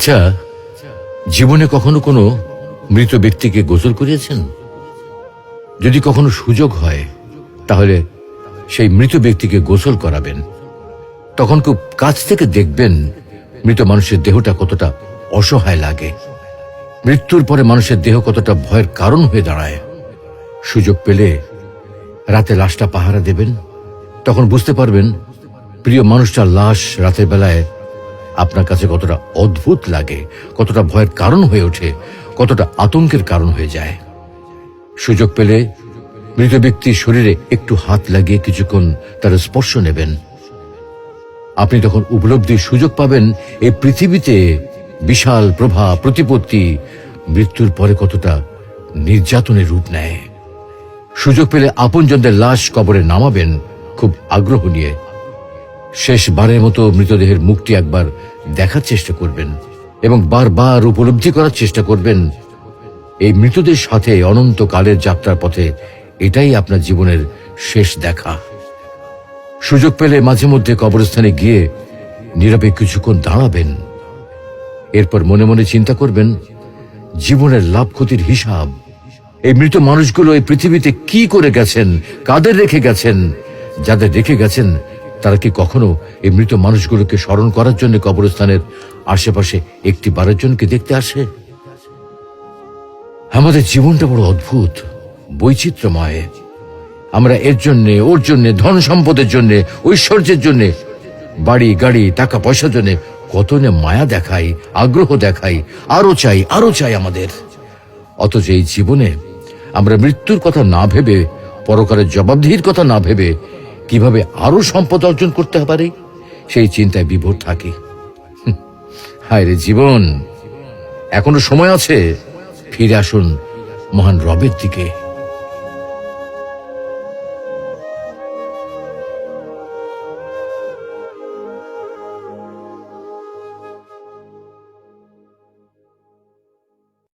আচ্ছা, জীবনে কখনো কোনো মৃত ব্যক্তিকে গোসল করিয়েছেন? যদি কখনো সুযোগ হয় তাহলে সেই মৃত ব্যক্তিকে গোসল করাবেন। তখন খুব কাছ থেকে দেখবেন মৃত মানুষের দেহটা কতটা অসহায় লাগে, মৃত্যুর পরে মানুষের দেহ কতটা ভয়ের কারণ হয়ে দাঁড়ায়। সুযোগ পেলে রাতে লাশটা পাহারা দেবেন, তখন বুঝতে পারবেন প্রিয় মানুষটার লাশ রাতের বেলায় আপনার কাছে কতটা অদ্ভুত লাগে, কতটা ভয়ের কারণ হয়ে ওঠে, কতটা আতঙ্কের কারণ হয়ে যায়। সুযোগ পেলে মৃত ব্যক্তির শরীরে একটু হাত লাগিয়ে কিছুক্ষণ তার স্পর্শ নেবেন। আপনি তখন উপলব্ধির সুযোগ পাবেন এই পৃথিবীতে বিশাল প্রভাব প্রতিপত্তি মৃত্যুর পরে কতটা নির্যাতনের রূপ নেয়। সুযোগ পেলে আপনজনদের লাশ কবরে নামাবেন খুব আগ্রহ নিয়ে। শেষবারের মতো মৃতদেহের মুখটি একবার দেখার চেষ্টা করবেন এবং বারবার উপলব্ধি করার চেষ্টা করবেন এই মৃতদের সাথে অনন্তকালের যাত্রার পথে এটাই আপনার জীবনের শেষ দেখা। সুযোগ পেলে মাঝে মধ্যে কবরস্থানে গিয়ে নীরবে কিছুক্ষণ দাঁড়াবেন। এরপর মনে মনে চিন্তা করবেন জীবনের লাভ ক্ষতির হিসাব। এই মৃত মানুষগুলো এই পৃথিবীতে কি করে গেছেন, কাদের রেখে গেছেন। যাদের রেখে গেছেন তারা কি কখনো এই মৃত মানুষগুলোকে স্মরণ করার জন্য কবরস্থানের আশেপাশে একটি বারের জনকে দেখতে আসে? আমাদের জীবনটা বড় অদ্ভুত, বৈচিত্র্যময়। আমরা এর জন্যে, ওর জন্যে, ধন সম্পদের জন্যে, ঐশ্বর্যের জন্যে, বাড়ি গাড়ি টাকা পয়সার জন্যে কত না মায়া দেখাই, আগ্রহ দেখাই, আরো চাই আমাদের। অথচ এই জীবনে আমরা মৃত্যুর কথা না ভেবে, পরকালের জবাবদিহির কথা না ভেবে কিভাবে আরো সম্পদ অর্জন করতে পারি সেই চিন্তায় বিভোর থাকি। হায় রে জীবন, এখনো সময় আছে, ফিরে আসুন মহান রবের দিকে।